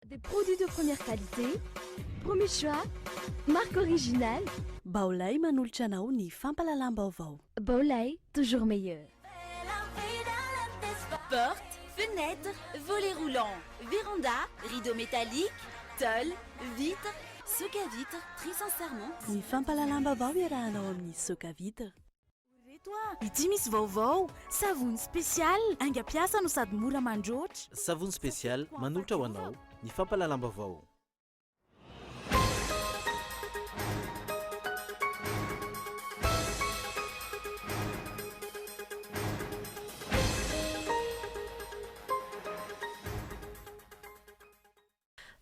Des produits de première qualité, premier choix, marque originale. Baolay manolotra anao ny fampalalam-baovao. Baolay, toujours meilleur. Portes, fenêtres, volets roulants, véranda, rideaux métalliques, tôle, vitres, soc à vitres, très sincèrement. Ny fampalalam-baovao iarahanao amin'ny soka vitre. Ity misy vaovao savony spesial aingam-piasa no sady mora mandroatra. Savony spesial manolotra ho anao ny fampalalam-baovao.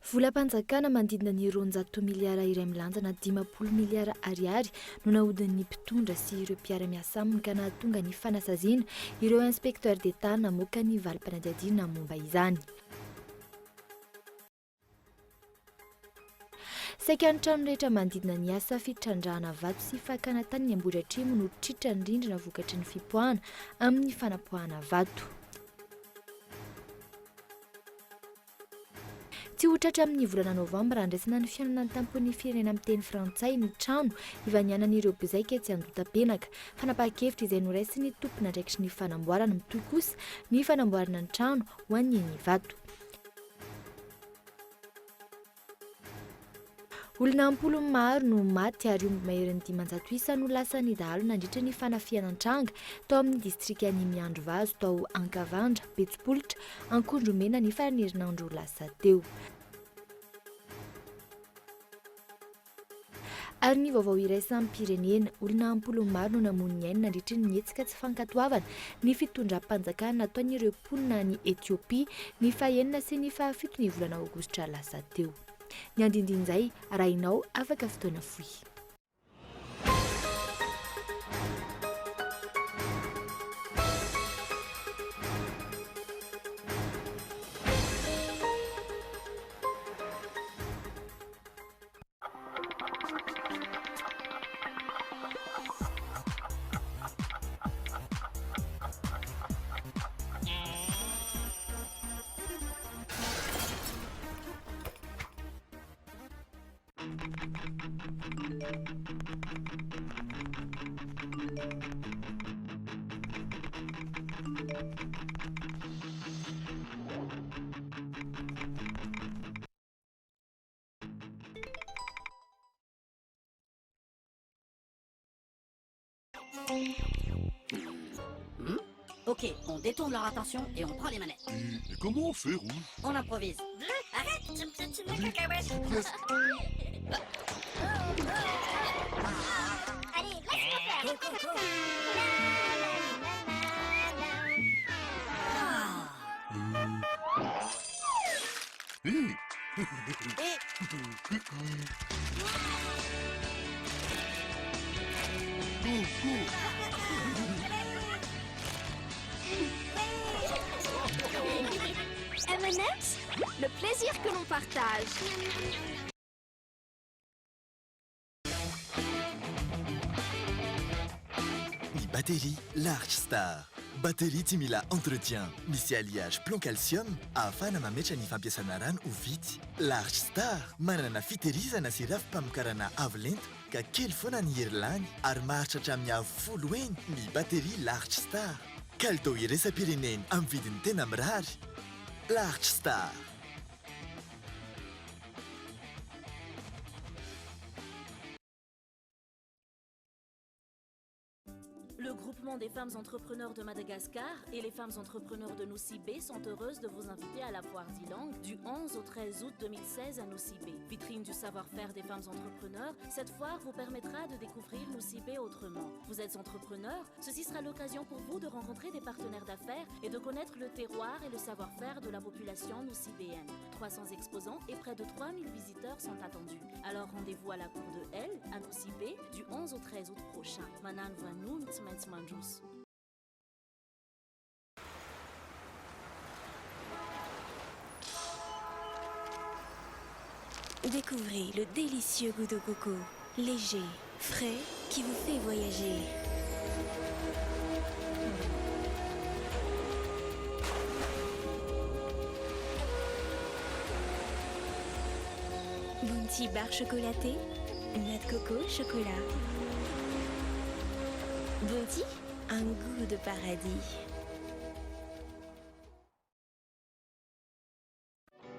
Volam-panjakana manodidina ny 200 miliara iray milanjana 50 miliara ariary no nahodin'ny mpitondra sy ireo mpiara-miasa aminy ka nahatonga ny fanasaziana ireo inspekteur d'État namoaka ny valim-panadihadiana momba izany. Saika ny trano rehetra manodidina ny asa fitrandrahana vato sy fakana tany ny Ambohidratrimo no tritra ny rindrina vokatry ny fipoahana amin'ny fanapoahana vato. Tsy hotratra amin'ny volana novambra andraisana ny fianana ny tampon'ny firenena amin'ny teny frantsay ny trano ivanianan'ireo mpizaika etsy Andotapenaka. Fanapahan-kevitra izay noraisy ny tompona andraikitry ny fanamboarana mitohy kosa ny fanamboarana ny trano ho an'ny vato. Olona 10 maro no maty ary omby maherin'ny 500 isa no lasa nidahalo nandritra ny fanafianan-tranga tao amin'ny distrikan'ny Miandrovazo tao Ankavandra, Betsipolitra, Ankondromena ny faran'herinandro lasa teo. Ary ny vaovao iray sampirenena, olona 10 maro no namono ny aina nandritra ny hetsika tsy fankatoavana ny fitondram-panjakana nataon'ireo mponina ny Etiopia ny faha-9 sy ny faha-7 ny volana Aogositra lasa teo. Ny andindin'izay arahinao afaka fotoana fohy. Ok, on détourne leur attention et on prend les manettes. Et comment on fait, Rouge? On improvise. Arrête, tu me mets cacahuète. Allez, laisse-moi faire. M&M's, le plaisir que l'on partage. Ny batterie Large Star. Batterie tsy mila entretien. Misy alliage plomb calcium ahafahana mametra ny fampiasana rano ho vitsy. Large Star manana fitehirizana sy rafi-pamokarana avo lenta ka kely foana ny herilany ary maharitra hatramin'ny avo 10 eny ny batterie Large Star. Kalitao iraisam-pireneny amin'ny vidiny tena mirary. Large Star. Le groupement des femmes entrepreneurs de Madagascar et les femmes entrepreneurs de Nosy-Bé sont heureuses de vous inviter à la foire d'Ilang du 11 au 13 août 2016 à Nosy-Bé. Vitrine du savoir-faire des femmes entrepreneurs, cette foire vous permettra de découvrir Nosy-Bé autrement. Vous êtes entrepreneur, ceci sera l'occasion pour vous de rencontrer des partenaires d'affaires et de connaître le terroir et le savoir-faire de la population nosy-béenne. 300 exposants et près de 3000 visiteurs sont attendus. Alors rendez-vous à la cour de L à Nosy-Bé du 11 au 13 août prochain. Manan Vanou, Mandjous. Découvrez le délicieux goût de coco, léger, frais, qui vous fait voyager. Bounty barre chocolatée, noix de coco, chocolat. Bounty, un goût de paradis.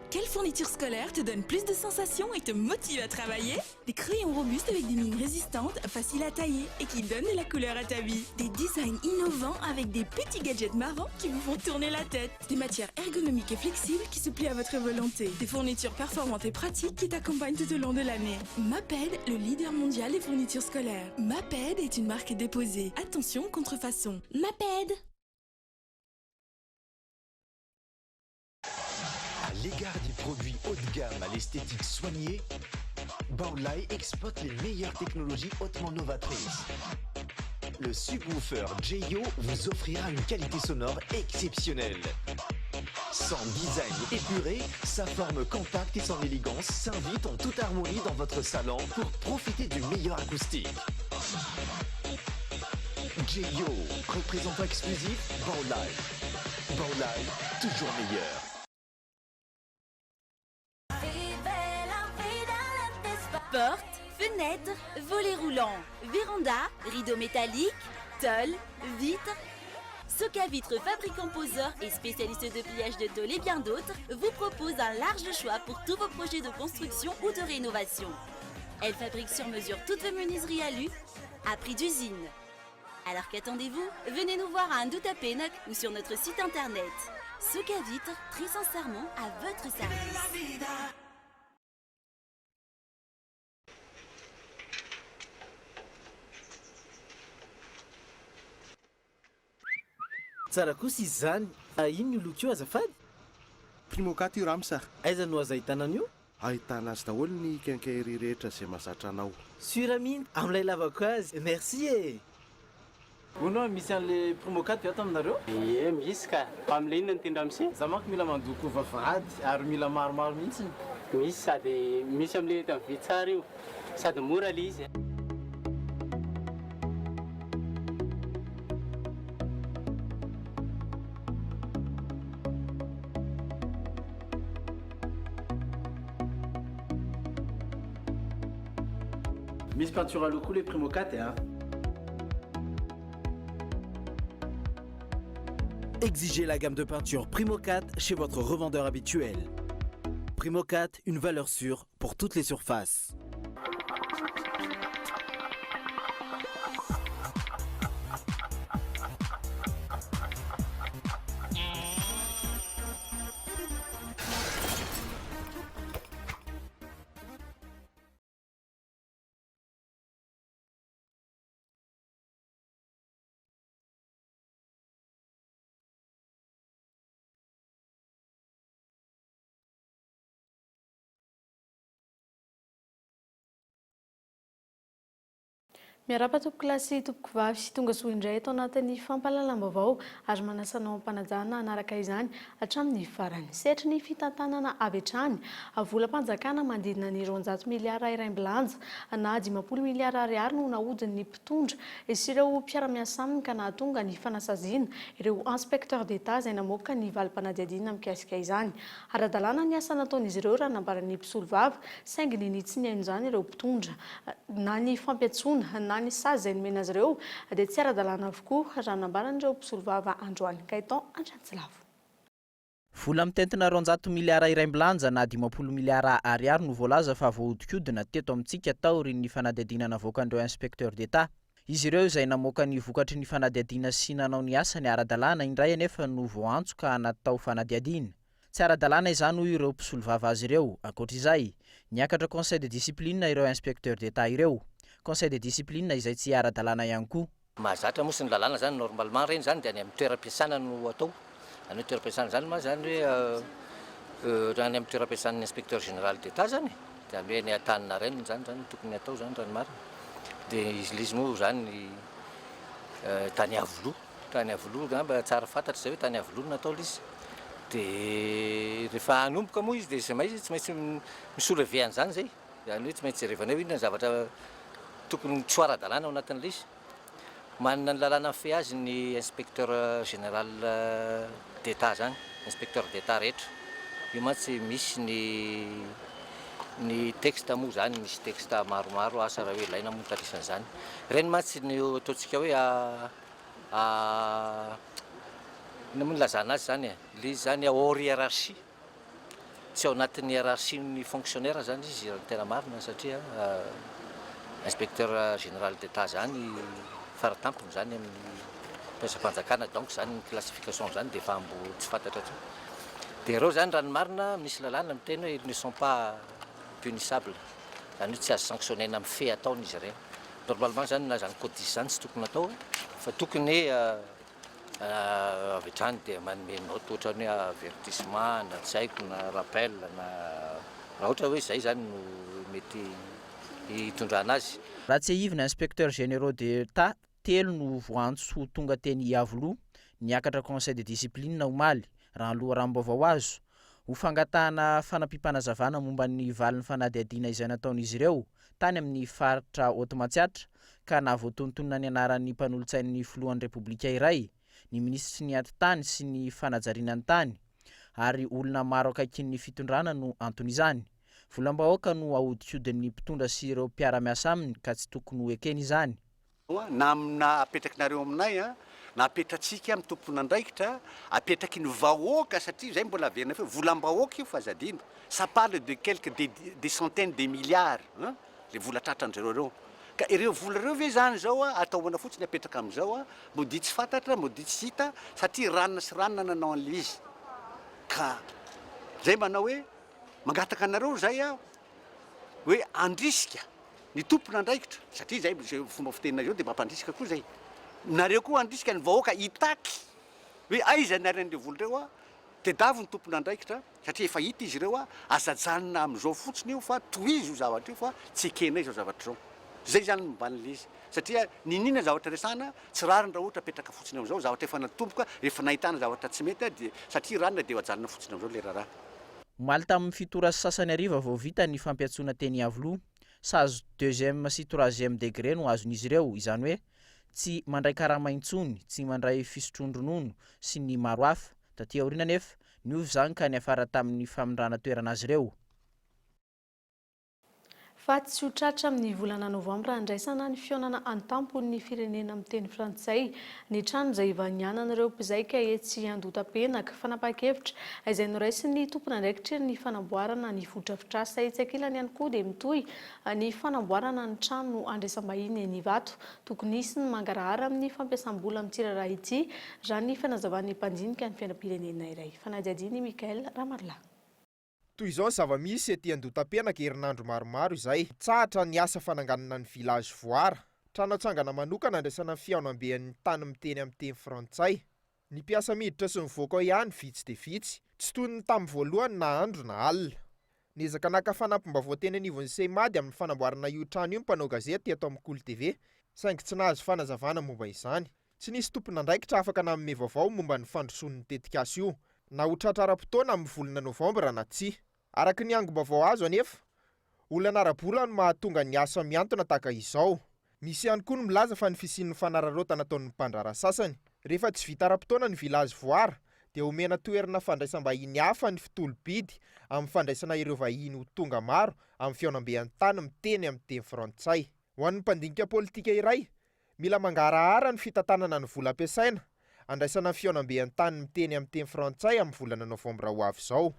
Quelle fourniture scolaire te donne plus de sensations et te motive à travailler? Des crayons robustes avec des mines résistantes, faciles à tailler et qui donnent de la couleur à ta vie. Des designs innovants avec des petits gadgets marrants qui vous font tourner la tête. Des matières ergonomiques et flexibles qui se plient à votre volonté. Des fournitures performantes et pratiques qui t'accompagnent tout au long de l'année. Maped, le leader mondial des fournitures scolaires. Maped est une marque déposée. Attention, contrefaçon. Maped. À l'égard des produits haut de gamme à l'esthétique soignée, Baolai exploite les meilleures technologies hautement novatrices. Le subwoofer JYO vous offrira une qualité sonore exceptionnelle. Son design épuré, sa forme compacte et son élégance s'invitent en toute harmonie dans votre salon pour profiter du meilleur acoustique. JYO, représentant exclusif, Baolai. Baolai, toujours meilleur. Portes, fenêtres, volets roulants, véranda, rideaux métalliques, tôles, vitres. Soka Vitres, fabricant poseur et spécialiste de pliage de tôles et bien d'autres, vous propose un large choix pour tous vos projets de construction ou de rénovation. Elle fabrique sur mesure toutes vos menuiseries alu à prix d'usine. Alors qu'attendez-vous? Venez nous voir à Andouta Penok ou sur notre site internet. Soka Vitres, très sincèrement à votre service. Tsara kosa izy zany. Ino io loko io azafady? Primokat io ramsa. Aiza no aza ahitana an'io? Ahitana azy daholo ny quincaillerie rehetra izay mahazatra anao. Sura mihitsy amin'ilay lavako azy. Merci e. Mono misy an'le Primokat ato aminareo? Ie, misy ka. Amin'ilay inona ny tindra amsi? Za manko mila mandoko vavahady ary mila maromaro mihitsy. Misy sady misy amin'ilay eto amin'ny vitsara io. Sady mora le izy. Misy peinture à loko les Primokat hein. Exigez la gamme de peinture Primokat chez votre revendeur habituel. Primokat, une valeur sûre pour toutes les surfaces. Miarapa tompoko kilasy tompoko vavy sy tonga soa indray eto anatin'ny fampahalalam-baovao ary manasanao ampanajana anaraka izany hatramin'ny farany setry ny fitantanana avy hatrany volam-panjakana manodidina ny 200 miliara iray-bilanja na 50 miliara ariary no nahodin'ny mpitondra sy ireo mpiara-miasa aminy ka nahatonga ny fanasaziana ireo inspecteur d'État izay namoaka ny valim-panadihadiana mikasika izany. Ara-dalàna ny asa nataon'izy ireo raha nambaran'ny mpisolo vavy saingy ny tsy nihaino izany ireo mpitondra na ny fampiatsona na ny sazy izay nomena azy ireo dia tsy ara-dalàna avokoa raha nambaran'ireo mpisolo vavy Androany Kaiton Antranjilavo. Vola mitentina 200 miliara iray-bilanja na 50 miliara ariary no voalaza fa voahodikodina teto amintsika taorin'ny fanadihadiana navoakan'ireo inspecteur d'État. Izy ireo izay namoaka ny vokatry ny fanadihadiana sy nanao ny asa ny ara-dalàna indray anefa no voantsoka natao fanadihadiana. Tsy ara-dalàna izany hoy ireo mpisolo vavy azy ireo. Ankoatr'izay, niakatra conseil de discipline ireo inspecteur d'État ireo. Conseil de discipline izay tsy ara-dalàna ihany koa. Mahazatra moa sy ny lalàna zany normalement reny zany dia any amin'ny toeram-piasana no atao. Any toeram-piasana zany ma zany hoe raha any amin'ny toeram-piasan'ny inspecteur général d'État zany dia hoe ny Antanina reny zany tokony atao zany raha ny marina. Dia izy moa zany tany Avoloha mba tsara fantatra zay hoe tany Avoloha natao izy. Dia rehefa hanomboka moa izy dia tsy maintsy misolevehana zany zay. Zany hoe tsy maintsy jerevana hoe inona ny zavatra tokony tsy ara-dalàna ao anatin'ilay izy. Manana ny lalàna fe azy ny inspecteur général d'État zany, inspecteur d'État rehetra. Io mantsy misy ny ny texte moa zany misy texte maromaro asa raha hoe ilaina moa tarisan'izany reny mantsy ny ataontsika hoe ina moa lazana azy zany le izy zany hors hiérarchie tsy ao anatin'ny hiérarchie ny fonctionnaire zany izy raha tena marina satria inspecteur général d'état zany faratampony zany amin'ny mpiasam-panjakana donc zany ny classification zany de efa mbo tsy fantatra hatry de ireo zany raha ny marina misy lalàna miteny hoe ils ne sont pas punissables zany hoe tsy azo sanctionner amin'ny fe ataony izy ireny normalement zany na zany codis zany tsy tokony atao fa tokony avy hatrany de manome note ohatra ny hoe avertissement na tsy haiko na rappel na raha ohatra hoe zay zany no mety hitondrana azy raha tsy ahivina inspecteur généraux d'état telo no voantso tonga teny Iavoloha niakatra conseil de discipline omaly raha aloha raha-mbaovao azo ho fangatahana fanampipanazavana momba ny valin'ny fanadihadiana izay nataon'izy ireo tany amin'ny faritra Haute-Matsiatra ka nahavoatontonona ny anaran'ny mpanolontsain'ny filohan'ny repoblika iray ny ministry ny antitany sy ny fanajarianany tany ary olona maro akaikin'ny fitondrana no antony izany volam-bahoaka no ahodik'odin'ny mpitondra sy ireo mpiara-miasa aminy ka tsy tokony ho ekeny izany na amina apetrakinareo aminay na apetratsika amin'ny tompona andraikitra apetraky ny vahoaka satria zay mbola averina fe volam-bahoaka io fa zadino ça parle de quelques des centaines de milliards le vola tratran'zareo reo ka ireo vola reo ve zany zao ataona fotsiny apetraka am'izao modi tsy fantatra modi tsy hita satria ranona sy ranona nanao an'le izy ka zay manao hoe mangataka anareo zay hoe andrisika ny tompona andraikitra satria zay fomba fitenina zao de mampandrisika koa zay nareo koa andrisika ny vahoaka hitaky hoe aiza naren'le vola reo tedavo ny tompona andraikitra satria efa hita izy ireo azajanona am'izao fotsiny io fa tohizy io zavatra io fa tsy ekena izao zavatra zao zay zany momban'le izy satria ninina zavatra resana tsy rariny raha ohatra apetraka fotsiny am'izao zavatra efa natomboka rehefa nahitana zavatra tsy mety de satria ranona de ajanona fotsiny am'izao le raharaha omaly tamin'ny fitora sasany ariva vao vita ny fampiatsona teny Iavoloha sazo 2e sy 3e degré no azon'izy ireo izany hoe tsy mandray karamaintsony tsy mandray fisotrondronono sy ny maro hafa taty aoriana nefa niovy zany ka ny afara tamin'ny famindrana toerana azy ireo fa tsy ho tratra amin'ny volana novambra andraisana ny fionana antampon'ny firenena amin'ny teny frantsay ny trano izay ivanianan'ireo mpizaika etsy Andotapenaka fanapa-kevitra izay noraisy ny tompona andraikitra ny fanamboarana ny fodrafitrasa etsy ankilany ihany koa dia mitohy ny fanamboarana ny trano andraisam-bahiny eny Ivato tokony hisy ny mangarahara amin'ny fampiasam-bola amin'ny tsiraraha ity raha ny fanazavan'ny mpandinika ny fiainam-pirenena iray fanadiadiany Mikael Ramarla toy izao ny zava-misy ety Andotapenaka herinandro maromaro izay tsahatra ny asa fananganana ny village voara trano atsangana manokana andraisana ny fiaonam-bean'ny tany miteny amin'ny teny frantsay ny mpiasa miditra sy mivoaka ao ihany vitsy de vitsy tsy toy ny tamin'ny voalohany na andro na alina niezaka naka fanampim-baovao teny anivon'ny Seimady amin'ny fanamboarana io trano io mpanao gazety eto amin'ny Cool TV saingy tsy nahazo fanazavana momba izany tsy nisy tompona andraikitra afaka nanome vaovao momba ny fandrosoan'ny tetikasa io na ho tratrara-potoana amin'ny volana novambra na tsy araka ny angom-baovao azo anefa olana ara-bola no mahatonga ny asa miantona tahaka izao misy ihany koa no milaza fa ny fisian'ny fanararaotana ataon'ny mpandrara sasany rehefa tsy vita ara-potoana ny village voara dia omena toerana fandraisam-bahiny hafa ny fitolo-bidy amin'ny fandraisana ireo vahiny ho tonga maro amin'ny fiaonam-bean'ny tany miteny amin'ny teny frantsay ho an'ny mpandinika politika iray mila mangarahara ny fitantanana ny vola ampiasaina andraisana ny fiaonam-bean'ny tany miteny amin'ny teny frantsay amin'ny volana novambra ho avy izao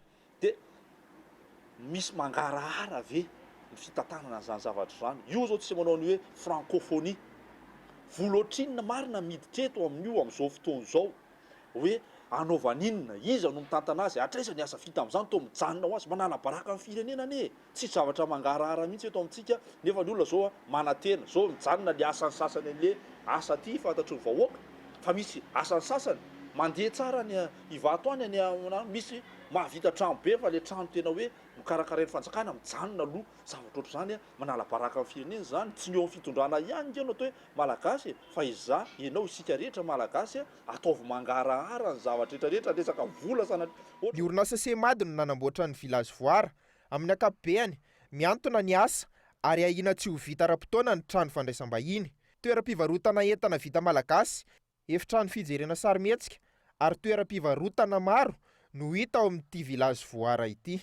misy mangarahara ve ny fitantanana zany zavatra zany io zao tsy manao ny hoe francophonie volotrinina marina miditra eto amin'io amin'izao fotoana izao hoe anaovaninina iza no mitantana azy atraiza ny asa vita amin'izany to mijanona ho azy manala baraka amin'ny firenena ane tsy zavatra mangarahara mihitsy eto amintsika nefa ny olona zao manatena zao mijanona le asan'ny sasany an'le asa ty fantatry ny vahoaka fa misy asan'ny sasany mandeha tsara ny Ivato any misy mahavita trano be fa le trano tena hoe mikarakarain'ny fanjakana mijanona aloha zavatra ohatr' zany manala baraka amin'ny firenena zany tsy ny eo amin'ny fitondrana ihany nge no atao hoe malagasy fa iza ianao isika rehetra malagasy ataovy mangarahara ny zavatra rehetrarehetra resaka vola sanatria ny orinasa Seimady no nanamboatra ny village voara amin'ny ankapobeny miantona ny asa ary ahina tsy ho vita ara-potoana ny trano fandraisam-bahiny toeram-pivarotana entana vita malagasy efitrano fijerena sarimihetsika ary toeram-pivarotana maro no hita ao amin'ity village voara ity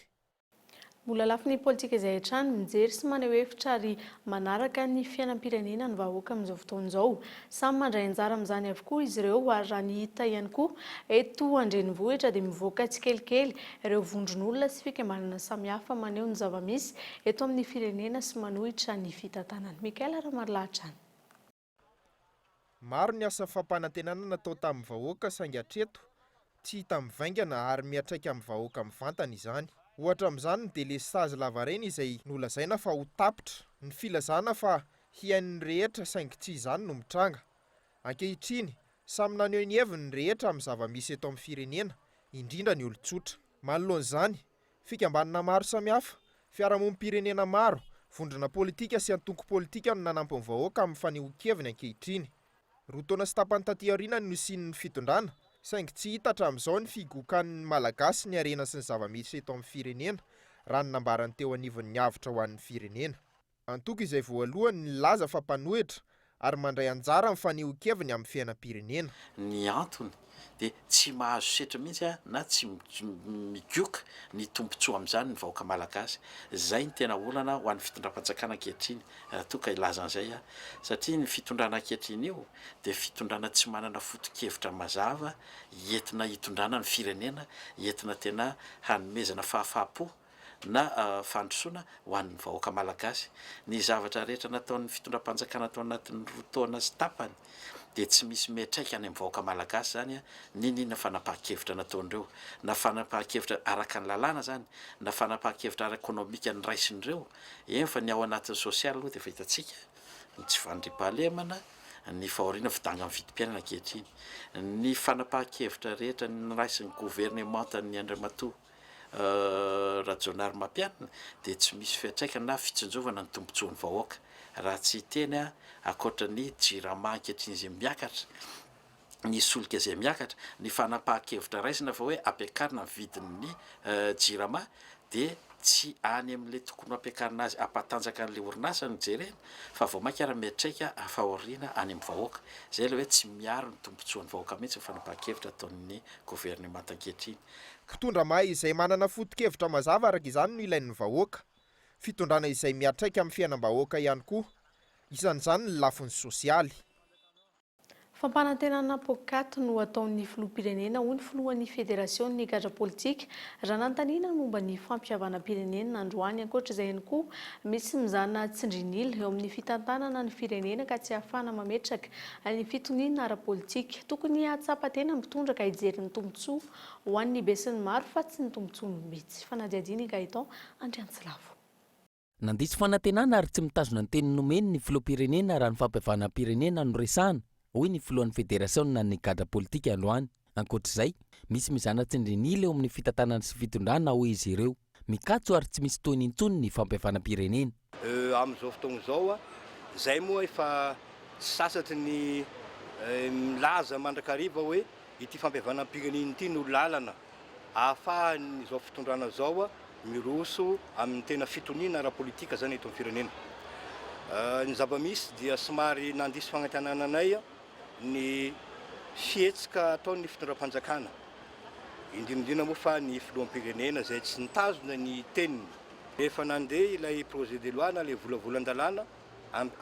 mbola lafy ny politika izay hatrany mijery sy maneho hevitra ary manaraka ny fiainam-pirenena ny vahoaka amin'izao fotoana izao. Samy mandray anjara amin'izany avokoa izy ireo ary raha ny hita ihany koa eto andrenivohitra dia mivoaka tsikelikely ireo vondron'olona sy fikambanana samihafa maneho ny zava-misy eto amin'ny firenena sy manohitra ny fitantanana. Mikaela Ramarlahatrany. Maro ny asa fampanantenana natao tamin'ny vahoaka saingy hatreto tsy hita mivaingana ary miatraika amin'ny vahoaka mivantana izany. Ohatra amin'izany ny délestage lavareny izay nolazaina fa ho tapitra, ny filazana fa hiain'ny rehetra saingy tsy izany no mitranga. Ankehitriny, samy naneho ny heviny ny rehetra amin'ny zava-misy eto amin'ny firenena, indrindra ny olon-tsotra. Manoloan'izany, fikambanana maro samihafa, fiarahamonim-pirenena maro, vondrona politika sy antoko politika no nanampy ny vahoaka amin'ny fanehoan-keviny ankehitriny. Roa taona sy tapany taty aoriana no nisian'ny fitondrana, saingy tsy hita hatramin'izao ny figokan'ny malagasy ny harena sy ny zava-misy eto amin'ny firenena raha ny nambarany teo anivon'ny avitra ho an'ny firenena. Antoko izay voalohany nilaza fa mpanohitra ary mandray anjara amin'ny fanehoan-keviny amin'ny fiainam-pirenena. Ny antony dia tsy mahazo setra mihitsy na tsy migioka ny tombontsoa amin'izany ny vahoaka malagasy. Izay ny tena olana ho an'ny fitondram-panjakana ankehitriny toa ka ilazan'izay satria ny fitondrana ankehitriny io dia fitondrana tsy manana foto-kevitra mazava entina hitondrana ny firenena, entina tena hanomezana fahafapo na fandrosoana ho an'ny vahoaka malagasy. Ny zavatra rehetra nataon'ny fitondram-panjakana tao anatin'ny 2 taona sy tapany dia tsy misy miatraika any amin'ny vahoaka malagasy zany ninona fanapahan-kevitra nataon'ireo, na fanapahan-kevitra araka ny lalàna zany, na fanapahan-kevitra ara-ekônômika ny raisin'ireo. Eny fa ny ao anatin'ny sosialy aloha dia efa hitantsika ny tsy fandriam-pahalemana, ny fahoriana fidanga amin'ny vidim-piainana ankehitriny, ny fanapahan-kevitra rehetra ny raisin'ny gouvernemanta ny Andriamatoa Rajonary Mampianina dia tsy misy fiantraikana na fitsinjovana ny tombontsoan'ny vahoaka raha tsy teny akoatra ny jirama ankehitriny izay miakatra, ny solika izay miakatra, ny fanapahan-kevitra raisina fa hoe ampiakarina ny vidin'ny jirama dia tsy any amin'ilay tokony ampiakarina azy ampatanjaka an'ilay orinasa ny jerena fa vao mainka ara miatraika fahoriana any amin'ny vahoaka. Izay ilay hoe tsy miaro ny tombontsoan'ny vahoaka mihitsy ny fanapahan-kevitra ataon'ny gouvernemanta ankehitriny. Mpitondra may izay manana foto-kevitra mazava araka izany no ilain'ny vahoaka. Fitondrana izay miatraika amin'ny fiainam-bahoaka ihany koa. Isan'izany ny lafiny sosialy. Fampanantenana pôkaty no ataon'ny filoham-pirenena hoy ny filohan'ny federasion'ny gadra politika raha nanontaniana momba ny fampihavanam-pirenena androany. Ankoatra izay ihany koa misy mizana tsindrinila eo amin'ny fitantanana ny firenena ka tsy ahafahana mametraka ny fitoniana ara-politika. Tokony hatsapa tena mitondra ka hijery ny tombontsoa ho an'ny besin'ny maro fa tsy ny tombontsoa ny mitsy. Fanadiadiana Gaetan Andriantsilavo. Nandisy fanantenana ary tsy mitazona ny teny nomeny ny filoham-pirenena raha ny fampihavanam-pirenena no resahana, hoy ny filohan'ny federasiona ny gadra politika androany. Ankoatr'izay, misy mizana tsindrinila eo amin'ny fitantanana sy fitondrana hoy izy ireo. Mikatso ary tsy misy toy ny intsony ny fampihavanam-pirenena. Amin'izao fotoana izao izay moa efa sasatry ny milaza mandrakariva hoe ity fampihavanam-pirenena ity no lalana ahafahan'izao fitondrana izao miroso amin'ny tena fitoniana ara-politika zany eto amin'ny firenena. Ny zava-misy dia somary nandisy fagnantenana anay ny fihetsika ataon'ny fitondram-panjakana, indrindra moa fa ny filoham-pirenena izay tsy nitazona ny teniny. Rehefa nandeha ilay projet de loi na ilay volavolan-dalàna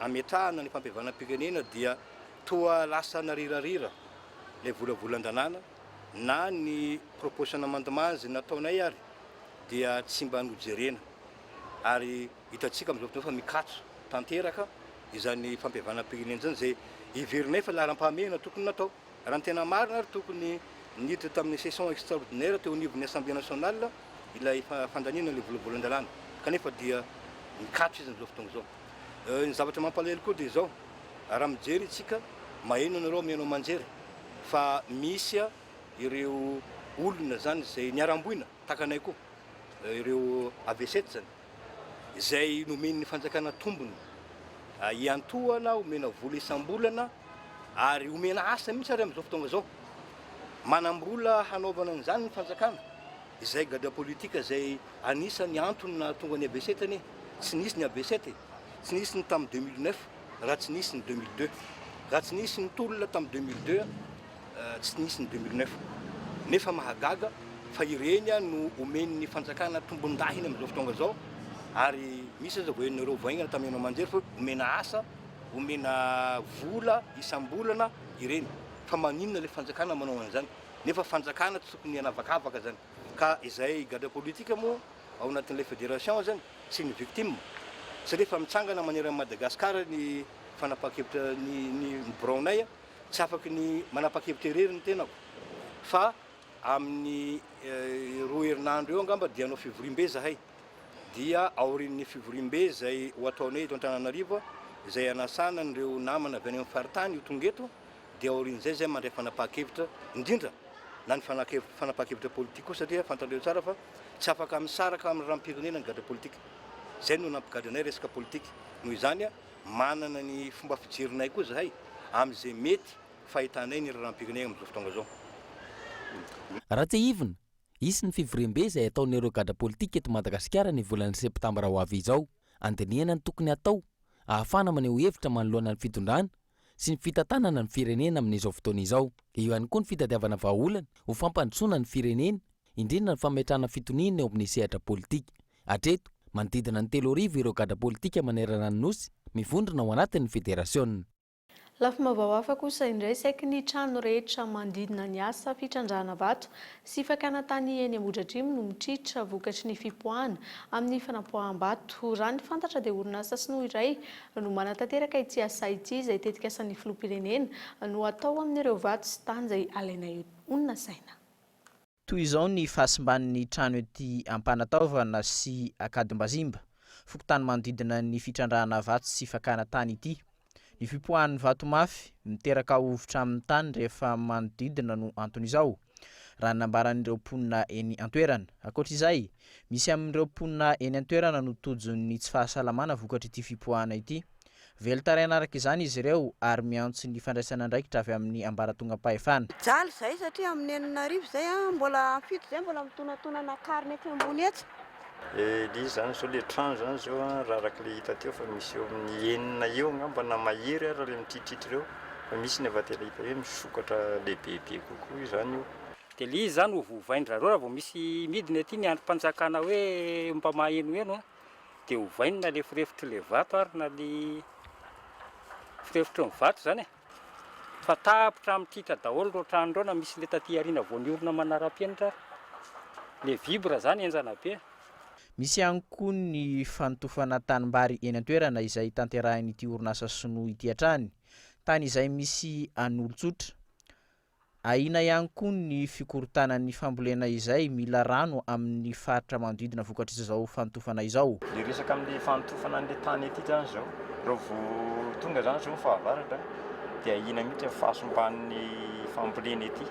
ametrahana ny fampihavanam-pirenena dia toa lasa narirarira ilay volavolan-dalàna na ny proposition amendement nataonay ary dia tsy mba nojerena ary hitantsika amin'izao fotoana fa mikatso tanteraka izany fampihavanam-pirenena zany izay iverinay fa laharam-pahamehana tokony natao. Raha ny tena marina ary tokony niditra tamin'ny session extraordinaire teo anivon'ny Assemblée nationale ilay fandaniana ilay volavolan-dalàna kanefa dia mikatso izy amin'izao fotoana izao. Ny zavatra mampalahelo koa dia izao, raha mijery itsika maheno anareo mihainao manjery fa misy ireo olona zany izay niaram-boina takanay koa ireo AV7 zany izay nomeny ny fanjakana tombony iantohana omena vola isam-bolana ary omena asa mihitsy ary amin'izao fotoana izao manambola hanaovana an'izany ny fanjakana. Izay gadra politika izay anisany antony na tonga ny AV7 tsy nisy ny AV7, tsy nisy ny tamin'ny 2009 raha tsy nisy ny 2002, raha tsy nisy ny tolona tamin'ny 2002 tsy nisy ny 2009. Nefa mahagaga fa ireny no omen'ny fanjakana tombondahiny amin'izao fotoanga zao ary misy aza voenareo vaingana taminao manjery fa omena asa omena vola isam-bolana ireny fa maninona le fanjakana manao an'izany nefa fanjakana tsy tokony anavakavaka zany ka izay garde politique moa ao anatin'ilay fédération zany sy ny victime satria fa mitsangana maneran'ny Madagasikara ny fanapakevitra ny braonay tsy afaky ny manapakevitra ireriny tenako fa amin'ny roa herinandro eo angamba dia anao fivoriam-be zahay dia aorin'ny fivoriam-be zay ho ataonay eto Antananarivo izay anasana nireo namana avy any amin'ny faritany io tonga eto dia aorin'izay zay mandray fanapakevitra indrindra na ny fanapakevitra politique koa satria fantareo tsara fa tsy afaka misaraka amin'ny rahampirenena ny garde politique zay no nampigady anay resaka politique noho izany manana ny fomba fijerinay koa zahay amin'izay mety fahitanay ny rahampirenena amin'izao fotoanga zao. Raha tsy ivona isy ny fivoriam-be izay ataon'ireo garde politique eto Madagasikara ny volana septambra ho avy izao andinihana ny tokony atao ahafana maneho hevitra manoloana ny fitondrana sy ny fitantanana ny firenena amin'izao fotoana izao. Eo ihany koa ny fitadiavana vahaolana ho fampandrosoana ny firenena indrindra ny fametrahana fitonina eo amin'ny sehatra politika. Hatreto manodidina ny 3,000 ireo garde politique manerana ny nosy mivondrona ao anatin'ny fédération. Lafim-baovava kosa indray saiky ny trano rehetra mandidina ny asa fitrandrahana vato sy fakana tany eny Ambohidratrimo no mitritra vokatry ny fipoahana amin'ny fanapoaham-bato. Raha ny fantatra dia orinasa sinoa iray no manatanteraka ity asa ity izay tetika asan'ny filoham-pirenena no atao amin'ireo vato sy tany izay alaina onona saina. Toy izao ny fahasimban'ny trano ety Ampanataovana sy Akadimbazimba, fokontany manodidina ny fitrandrahana vato sy fakana tany ity. Ny fipoahan'ny vato mafy miteraka ovitra amin'ny tany rehefa manodidina no anton'izao raha nambaran'ireo mponina eny an-toerana. Ankoatr'izay, misy amin'ireo mponina eny an-toerana no tojon'ny tsy fahasalamana vokatry ity fipoahana ity. Velotaraina araka izany izy ireo ary miantso ny fandraisana andraikitra avy amin'ny ambaratongam-pahefana. Jaly zay satria amin'ny Antananarivo zay mbola fito zay mbola mitonatona karina ety ambony etsy. Li zany zao le trano zany zao raha araka le hita teo fa misy eo amin'ny enina eo ngamba na mahery raha le mitritritra ireo fa misy ny avatela hita hoe misokatra lehibehibe kokoa izany io. Dia li zany ho vovaindra raha vao misy midina ety ny androm-panjakana hoe mba mahenoheno dia hovainy na le firefitry le vato ary na le firefitry ny vato zany fa tapitra amin'ny tritra daholo reo trano reo na misy le taty ariana vao niorina manara-penitra le vibra zany enjana be. Misy ihany koa ny fanotofana tanimbary eny an-toerana izay tanterahan'ity orinasa sinoa ity hatrany, tany izay misy an'olon-tsotra. Ahina ihany koa ny fikorontanan'ny fambolena izay mila rano amin'ny faritra manodidina vokatry izao fanotofana izao. Le resaka amin'ny fanotofana an'ilay tany ety zany zao, raha vao tonga zany zao fahavaratra dia ahina mihitsy fahasomban'ny fambolena ety.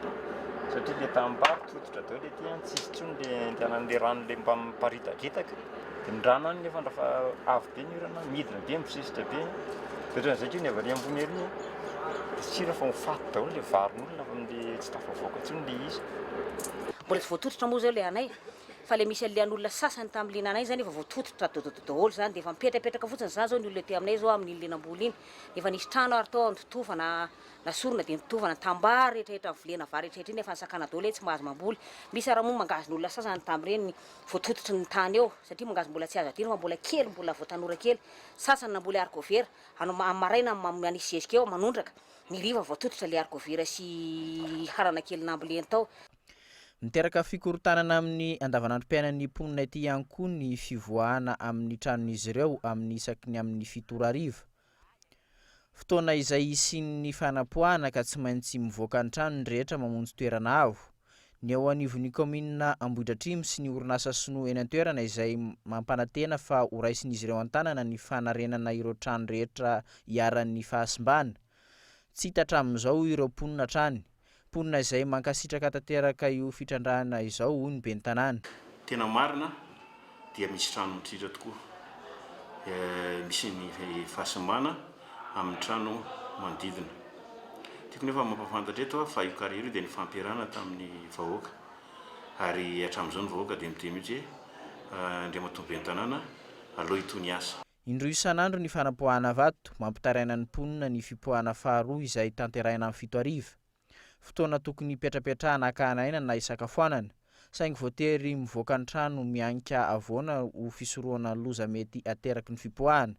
Satria le tanimbary tototra daholo ety tsisy intsony le andehanan'le rano le mba miparitaritaka. Dia ny rano any nefa rehefa avo be ny orana midina be misesitra be. Dia zay ny avy any ambony ery tsy rehefa mifaty daholo le varon'olona amin'le tsy tafavoaka intsony le izy. Mbola tsy voatototra moa zao le anay fa le misy an'olona sasany tamin'ny lenanay zany efa voatototra daholo zany dia efa mipetrapetraka fotsiny zany zao ny olona ety aminay zao amin'ny lenam-boly iny. Efa nisy trano ary tao nitotofana nasorona dia nitotofana tambary rehetrarehetra vilena vary rehetrarehetra iny efa nisakana daholo tsy mahazo mamboly. Misy ara moa mangazy ny olona sasany tamin'ireny voatototry ny tany eo satria mangazy mbola tsy azo adino fa mbola kely mbola voatanora kely. Sasany namboly haricot-vert maraina manisy zezika eo manondraka ny riva voatototra le haricot-vert sy harana kely namboleny tao. Miteraka fikorontanana amin'ny andavanandrom-piainan'ny mponina ety ihany koa ny fivoahana amin'ny tranon'izy ireo amin'ny isaky ny amin'ny 7 ariva. Fotoana izay isian'ny fanapoahana ka tsy maintsy mivoaka ny tranony rehetra mamonjy toerana avo. Ny ao anivon'ny kominina Ambohidratrimo sy ny orinasa sinoa eny an-toerana izay mampanantena fa horaisin'izy ireo an-tanana ny fanarenana ireo trano rehetra hiaran'ny fahasimbana. Tsy hita hatramin'izao ireo mponina trany. Mponina izay mankasitraka tanteraka io fitrandrahana izao hoy ny ben'ny tanàna. Tena marina dia misy trano mitritra tokoa. Misy ny fahasimbana amin'ny trano manodidina. Tiako nefa mampafantatra eto fa io carrière dia nifampiarahana tamin'ny vahoaka ary hatramin'izao ny vahoaka dia miteny mihitsy hoe Andriamatombo ben'ny tanàna aloha itony asa. Indroa isan'andro ny fanapoahana vato mampitaraina ny mponina ny fipoahana faharoa izay tanterahina amin'ny 7 ariva. Fotoana tokony hipetrapetrahana akahana aina na isakafoanana saingy voatery mivoaka ny trano mianika avoana ho fisorohana loza mety ateraky ny fipoahana.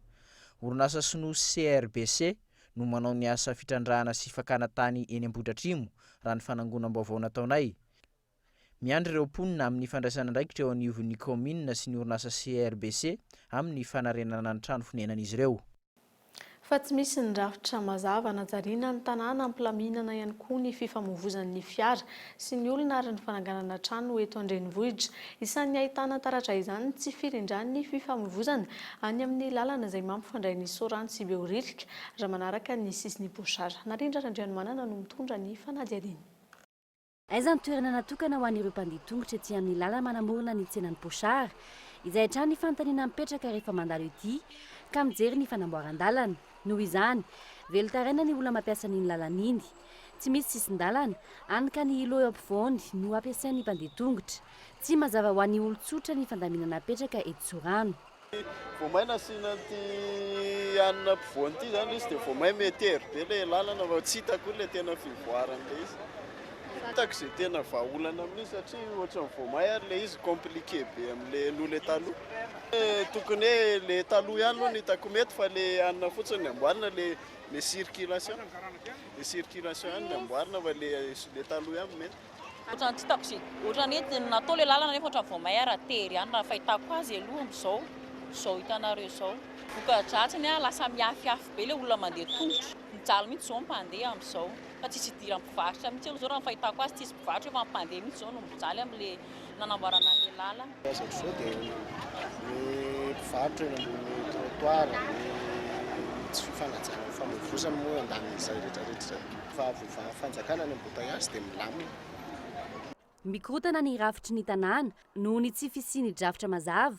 Orinasa sinoa CRBC no manao ny asa fitrandrahana sy fakana tany eny Ambohidratrimo raha ny fanangonam-baovao nataonay. Miandry ireo mponina amin'ny fandraisana andraikitra eo anivon'ny commune sy ny orinasa CRBC amin'ny fanarenana ny trano fonenan'izy ireo. Fa tsy misy ny rafitra mazava najariana ny tanàna ampilaminana ihany koa ny fifamoivoizan'ny fiara sy ny olona ary ny fananganana trano eto an-drenivohitra. Isan'ny ahitana taratra izany tsy firindran'ny fifamoivoizana any amin'ny lalana izay mampifandray ny Sorano sy Beorilika raha manaraka ny sisiny Boasara. Narindra Randrianomanana no mitondra ny fanadihadiana. Aiza ny toerana natokana ho an'ireo mpandeha tongotra ety amin'ny lalana manamorona ny tsenan'ny Boasara. Izay hatrany ny fanontaniana mipetraka rehefa mandalo ety ka mijery ny fanamboaran-dalana. Noho izany, velotaraina ny olona mampiasa ny lalana iny. Tsy misy sisin-dalana, any ka ny ilo eo ampovoany no ampiasain'ny mpandeha tongotra. Tsy mazava ho an'ny olon-tsotra ny fandaminana apetraka eto Sorano. Vao may nasiana ty anina ampovoany ity zany izy dia vao may metery be ilay lalana fa tsy hitako ilay tena fivoaran'ilay izy. Hitako izay tena vahaolana amin'izy satria ohatran'ny vao may ary ilay izy compliqué be amin'ilay loha taloha. Tokony hoe ilay taloha ihany aloha ny hitako mety fa ilay anina fotsiny amboarina ilay circulation. Ilay circulation ihany ny amboarina fa ilay taloha ihany mety. Ohatran'ny tsy hitako izay ohatran'ny hoe natao ilay lalana nefa ohatran'ny vao may ary tery ihany raha fahitako azy aloha amin'izao. Izao hitanareo izao. Voka-dratsiny lasa miafy be ilay olona mandeha tongotra. Mijaly mihitsy izao mpandeha amin'izao. Fa tsisy idira mpivarotra mihitsy izao raha fahitako azy tsisy mpivarotra efa mpandeha mihitsy izao no mijaly amin'ilay nanamboarana an'ilay lalana. Izao dia ny mpivarotra eny ambony trottoir tsy fifanajana mifamoivoizana moa andanin'izay rehetrarehetra fa fanjakana ny embouteillage dia milamina. Mikorotana ny rafitry ny tanàna noho ny tsy fisiany drafitra mazava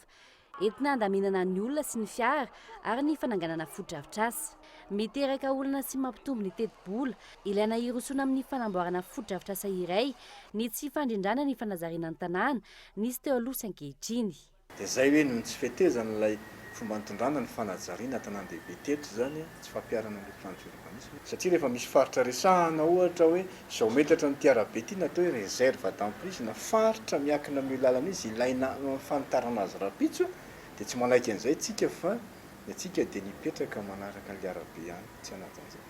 entina andaminana ny olona sy ny fiara ary ny fananganana foto-drafitrasa. Miteraka olona sy mampitombo ny teti-bola, ilaina hirosona amin'ny fanamboarana foto-drafitrasa iray ny tsy fandrindrana ny fanazariana ny tanàna nisy teo aloha sy ankehitriny. Dia izay hoe no tsy fetezana ilay fomba nitondrana ny fanajariana tanàn-dehibe teto zany tsy fampiarana amin'ny plan de urbanisme. Satria rehefa misy faritra resahana ohatra hoe izao metatra ny tiarabe ity natao hoe réserve d'emprise na faritra miakina amin'ny lalana izy ilaina fanitarana azy rapitso dia tsy manaiky an'izay tsika fa tsika dia nipetraka manaraka ny arabe ihany tsy anatin'izay.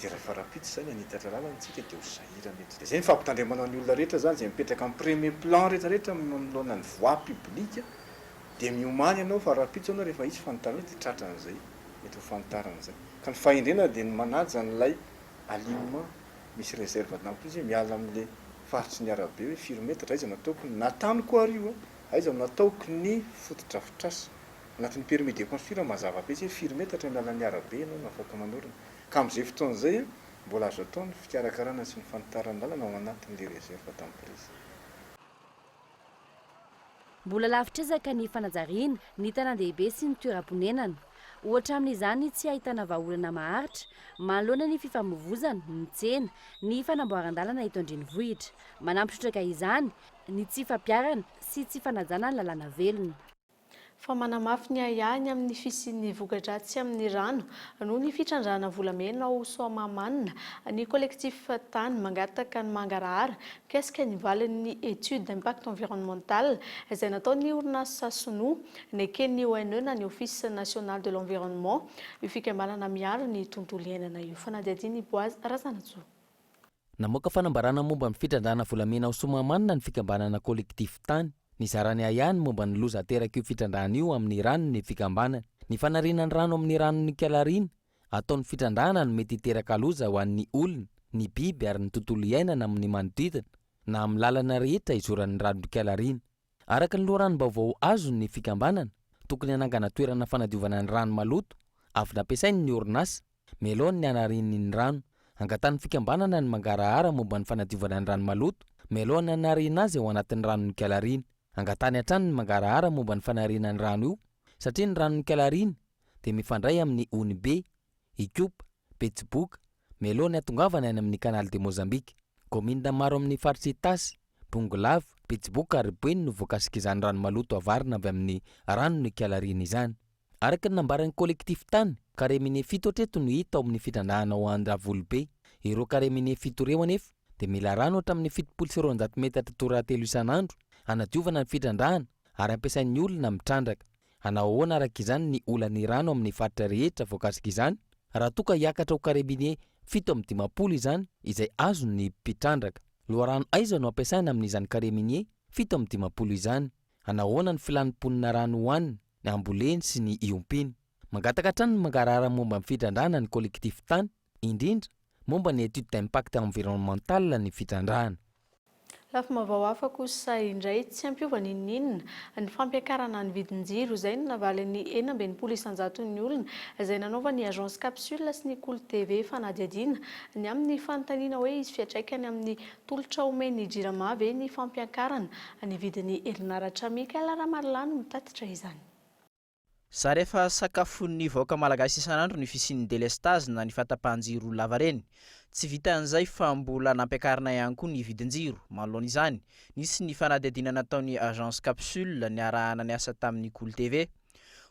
Dia rehefa rapitso zany anitatra lalana tsika dia ho sahira mety. Dia izay ny fampitandremana ny olona rehetra zany izay mipetraka amin'ny premier plan rehetrarehetra manoloana ny voie publique dia miomany ianao fa rapitso ianao rehefa isy fanitarana dia tratra an'izay mety ho fanitarana izay. Ka ny fahendrena dia ny manaja n'ilay alignement misy réserve d'emprise miala amin'ilay faritry ny arabe hoe firy metatra aiza nataoko ny nataniko ario aiza nataoko ny foto-drafitrasa anatin'ny permis de construire mazava be hoe firy metatra miala ny arabe ianao nafaka manorina. Ka amin'izay fotoan'izay mbola azo atao ny fikarakarana sy ny fanitarana lalana ao anatin'ilay réserve d'emprise. Mbola lavitra ezaka ny fanajariana ny tanan-dehibe sy ny toeram-ponenana. Ohatra amin'izany tsy ahitana vahaolana maharitra, manoloana ny fifamoivoizana, ny tsena, ny fanamboaran-dalana eto an-drenivohitra. Manampitrotraka izany ny tsy fampiarana sy tsy fanajana ny lalana velona. Fa manamafy ny ahany amin'ny fisian'ny voka-dratsy amin'ny rano noho ny fitrandrahana volamena ho Soamamanina, ny collectif tany mangataka ny mangarahara mikasika ny valin'ny étude d'impact environnemental izay nataon'ny orinasa sinoa ny eken'ny ONE na ny Office national de l'environnement io fikambanana miaro ny tontolo iainana io. Fanadihadiana Boazy Razanatsoa. Namoaka fanambarana momba ny fitrandrahana volamena ho Soamamanina ny fikambanana collectif tany. Ny zarany ahany momba ny loza teraka io fitrandrahana io amin'ny rano ny fikambanana. Ny fanariana ny rano amin'ny rano ny Kalarina ataon'ny fitrandrahana no mety hiteraka loza ho an'ny olona, ny biby ary ny tontolo iainana amin'ny manodidina na amin'ny lalana rehetra izoran'ny rano ny Kalarina. Araka ny loharanom-baovao azo ny fikambanana, tokony hanangana toerana fanadiovana ny rano maloto avy nampiasainy ny orinasa mialohan'ny ny hanariany ny rano. Angatan'ny fikambanana ny mangarahara momba ny fanadiovana ny rano maloto mialohan'ny hanariana azy ao anatin'ny rano ny Kalarina. Angatany hatrany ny mangarahara momba ny fanariana ny rano io satria ny rano ny Kalarina dia mifandray amin'ny Onibe, Ikopa, Betsiboka mialohan'ny hatongavana any amin'ny Canal de Mozambique. Commune maro amin'ny faritsy Tasy, Bongolava, Betsiboka ary Boeny no voakasika izany rano maloto avarina avy amin'ny rano ny Kalarina izany. Araka ny nambaran'ny collectif tany, karemine 7 hatreto no hita ao amin'ny fitrandrahana ao Andravolobe. Ireo karemine 7 ireo anefa dia mila rano hatramin'ny 720 metatra toratelo isan'andro anadiovana ny fitrandrahana ary ampiasain'ny olona mitrandraka. Anahoana araka izany ny olan'ny rano amin'ny faritra rehetra voakasika izany raha toa ka hiakatra ho karabine 720 izany izay azo ny mpitrandraka. Loharano aiza no ampiasaina amin'izany kareminier 720 izany. Anahoana ny filanimponina rano hoanina, ny amboleny sy ny iompiny. Mangataka hatrany ny mangarahara momba ny fitrandrahana ny kolektif tany, indrindra momba ny étude d'impact environnemental ny fitrandrahana. Lafa mavao hafa kosa indray tsy ampiovana inona ny fampiakarana ny vidin-jiro izay no navaly ny 40,900 olona izay nanaova ny agence capsule sy ny Cool TV fanadihadiana ny amin'ny fanontaniana hoe izy fiantraikany amin'ny tolotra omeny Jirama ve ny fampiakarana ny vidin'ny herinaratra. Mikael Ramalano mitatitra izany. Sa rehefa sakafon'ny vahoaka malagasy isan'andro ny fisian'ny délestage na ny fatapahan-jiro lava reny. Tsy vita an'izay fa mbola nampiakarina ihany koa ny vidin-jiro. Manoloana izany, nisy ny fanadihadiana nataon'ny agence capsule ny arahana ny asa tamin'ny Cool TV.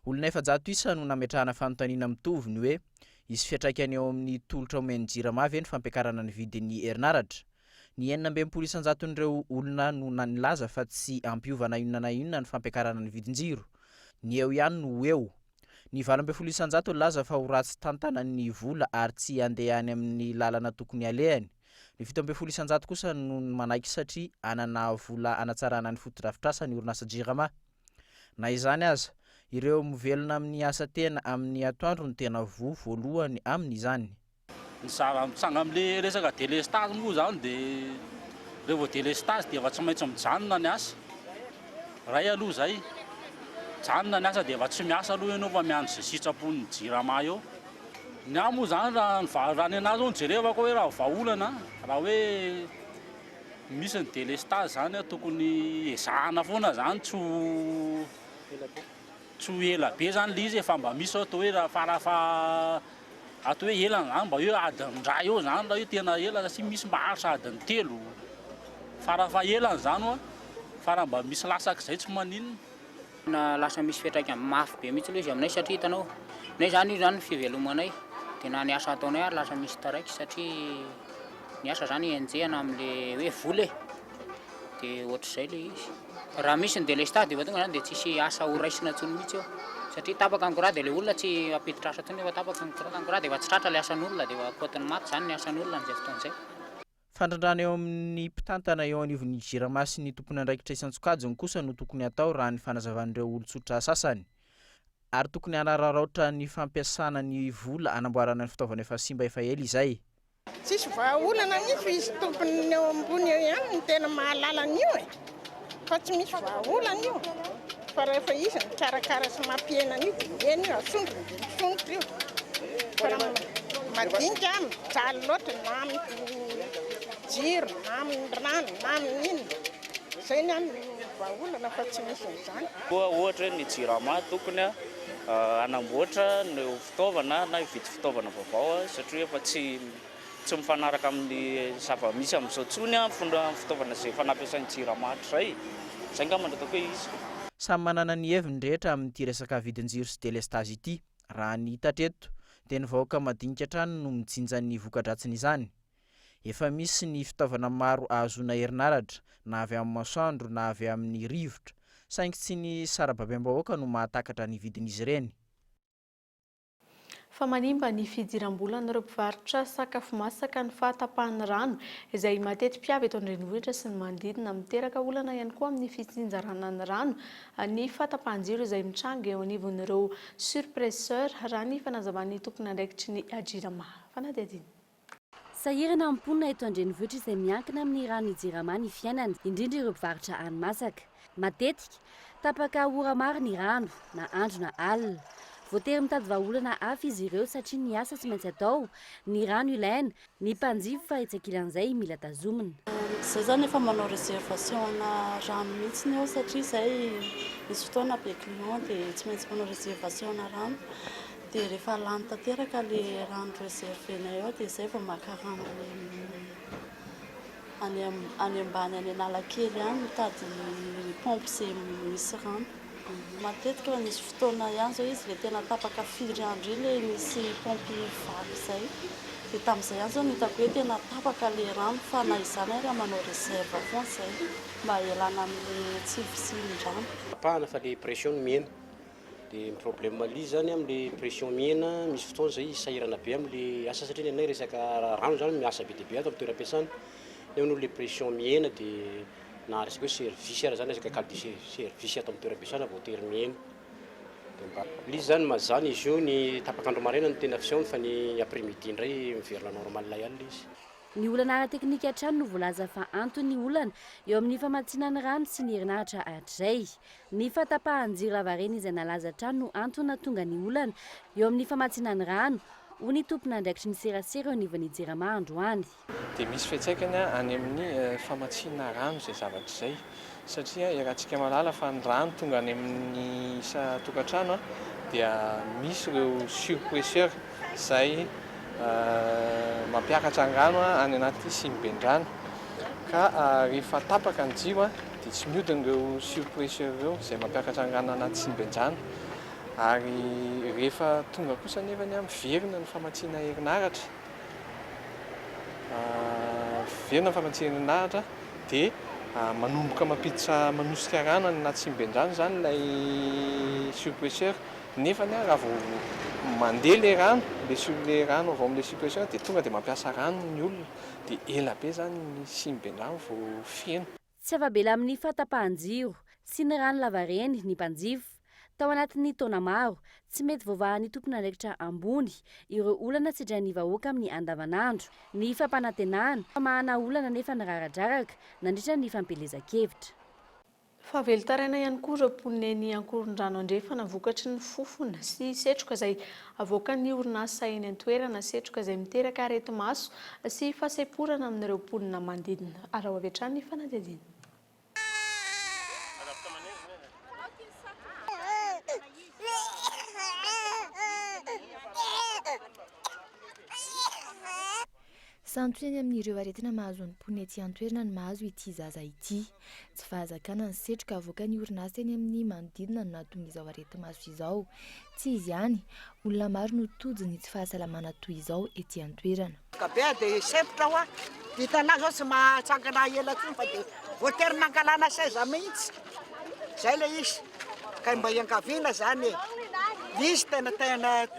Olona 700 isa no nametrahana fanontaniana mitovy ny hoe izy fiantraikany eo amin'ny tolotra omeny Jirama ve ny fampiakarana ny vidin'ny herinaratra. Ny 800 n'ireo olona no nanilaza fa tsy ampiovana inona na inona ny fampiakarana ny vidin-jiro. Ny eo ihany no eo. Ny 20% laza fa ho ratsy tantana ny vola ary tsy andeha any amin'ny lalana tokony alehany. Ny 70% kosa no manaiky satria anana vola anatsarana ny fotodrafitrasa ny orinasa Jirama. Na izany aza, ireo mivelona amin'ny asa tena amin'ny atoandro no tena voalohany amin'izany. Ny sanga amin'le resaka délestage moa zany dia rehefa délestage dia efa tsy maintsy mijanona ny asa. Ray aloha zay. Janona ny asa dia efa tsy miasa aloha ianao fa miandry izay sitrapon'ny Jirama eo. Ny ahy moa zany raha ny anazy ao jerevako hoe raha vahaolana raha hoe misy ny délestage zany tokony ezahana foana zany tsy ela be zany le izy efa mba misy atao hoe farafa atao hoe elana zany mba hoe adiny ray eo zany raha hoe tena ela satria misy maharitra adiny 3 farafa elana zany oa fara mba misy lasaka izay tsy maninona. Na lasa misy fiantraikany mafy be mihitsy izy aminay satria hitanao nay zany io zany fivelomanay dia na ny asa ataonay ary lasa misy taraiky satria ny asa zany enjehana amin'le hoe vola dia ohatr'izay le izy. Raha misy ny délestage dia efa tonga zany dia tsisy asa ho raisina intsony mihitsy eo satria tapaka ny koraha dia le olona tsy apiditra asa tony efa tapaka ny koraha dia efa tsy tratra le asan'olona dia efa kotiny maty zany ny asan'olona n'izay fotoan'izay. Fandrandrana eo amin'ny mpitantana eo anivon'ny Jirama sy ny tompony andraikitra isan-tsokajiny kosa no tokony atao raha ny fanazavan'ireo olon-tsotra sasany. Ary tokony hanararaotra ny fampiasana ny vola anamboarana ny fitaovana efa simba efa ela izay. Tsisy vahaolana mihitsy izy tompony eo ambony eo ihany no tena mahalala an'io e. Fa tsy misy vahaolana io. Fa rehefa izy ny karakara sy mampiena an'io dia eny io asondrotra io. Fa madinika mijaly loatra na amin'ny jiro, na amin'ny rano, na amin'ny inona. Izay ny amin'ny vahaolana fa tsy misy an'izany. Ohatra ny Jirama tokony anamboatra ny fitaovana na hividy fitaovana vaovao satria efa tsy mifanaraka amin'ny zava-misy amin'izao tsony fitaovana izay efa nampiasain'ny Jirama hatrizay. Izay angamba no ataoko hoe izy. Samy manana ny heviny rehetra amin'ity resaka vidin-jiro sy délestage ity. Raha ny hita teto dia ny vahoaka madinika hatrany no mijinja ny voka-dratsiny izany. Efa misy ny fitaovana maro ahazoana herinaratra na avy amin'ny masoandro na avy amin'ny rivotra saingy tsy ny sarababem-bahoaka no mahatakatra ny vidin'izy ireny. Fa manimba ny fidiram-bola n'ireo mpivarotra sakafo masaka ny fahatapahan'ny rano izay mateti-piavy eto an-drenivohitra sy ny manodidina miteraka olana ihany koa amin'ny fitsinjarana ny rano ny fahatapahan-jiro izay mitranga eo anivon'ireo surpresseur raha ny fanazavan'ny tompony andraikitry ny Jirama. Fanadihadiana. Sahirana amponina eto an-drenivohitra izay miankina amin'ny rano Jirama ny fiainany, indrindra ireo mpivarotra hani-masaka. Matetika tapaka ora maro ny rano na andro na alina. Voatery mitady vahaolana hafa izy ireo satria ny asa tsy maintsy atao, ny rano ilaina, ny mpanjifa fa itsakilan'izay mila tazomina. Izay zany efa manao réservation ana rano mihitsy ny eo satria izay misy fotoana be client dia tsy maintsy manao réservation ana rano. Dia rehefa lany tanteraka le rano réservenay eo dia izay vao maka rano any ambany any Analakely any mitady pompe izay misy rano. Matetika misy fotoana ihany zao izy le tena tapaka firy andro iny le misy pompe vaky izay dia tamin'izay ihany zao hitako hoe tena tapaka le rano fa na izany ary manao réserve foana izay mba hialana amin'ny tsy fisian-drano. Apahana fa le pression miena dia problème li zany amin'le pression miena misy fotoana zay sahirana be amin'le asa satria ny anay resaka rano zany miasa be dia be ato amin'ny toeram-piasana nefa le pression miena dia na resaka hoe service ara zany resaka qualité service ato amin'ny toeram-piasana voatery miena. Li zany mazany izy io ny tapakandro maraina no tena fisaony fa ny après-midi indray miverina normal ihany izy. Ny olana ara-teknika hatrany no voalaza fa antony olana eo amin'ny famatsinany rano sy ny herinaratra hatray. Ny fatapahan-jiro lavareny izay nalaza hatrany no antony tonga ny olana eo amin'ny famatsinany rano ho ny tompona andraikitry ny serasera eo anivon'ny Jirama androany. Dia misy fiantsaikany any amin'ny famatsiana rano izay zavatra izay satria rahantsika malala fa ny rano tonga any amin'ny tokantrano dia misy ireo surpresseur izay mampiakatra ny rano any anaty simben-drano ka rehefa tapaka ny jiro dia tsy mihodina ireo surpresseur ireo izay mampiakatra ny rano anaty simben-drano ary rehefa tonga kosa nefa ny verina ny famatsiana herinaratra dia manomboka mampiditra manosika rano any anaty simben-drano zany ilay surpresseur nefa ny raha vao mandeha le rano le rano avao amin'le surpresseur dia tonga dia mampiasa rano ny olona dia ela be zany ny simben-drano vao feno. Tsy avabela amin'ny fatapahan-jiro sy ny rano lavareny ny mpanjifa tao anatin'ny taona maro tsy mety voavahan'ny tompona andraikitra ambony ireo olana tsidran'ny vahoaka amin'ny andavanandro ny fampanantenana famahana olana nefa niraradraraka nandritra ny fampelezan-kevitra. Fa velotaraina ihany koa ireo mponen'ny ankoron-drano andrefana vokatry ny fofona sy setroka izay avoakan'ny orinasa eny an-toerana, setroka izay miteraka areti-maso sy fahasahiporana amin'ireo mponina manodidina. Arao avy hatrany ny fanadihadiana. Santoneny amin'ireo aretina mahazo ny mponina ety an-toerana ny mahazo ity zaza ity. Tsy fahazakana ny setroka avoakan'ny orinasa eny amin'ny manodidina no nahatonga izao areti-maso izao. Tsy izy ihany, olona maro no tojo ny tsy fahasalamana toy izao ety an-toerana. Be dia sepotra ho vitanà zao tsy mahatsangana ela tsony fa dia voatery nangalana saiza mihitsy. Zay le izy. Ka mba iangaviana zany e. Izy tena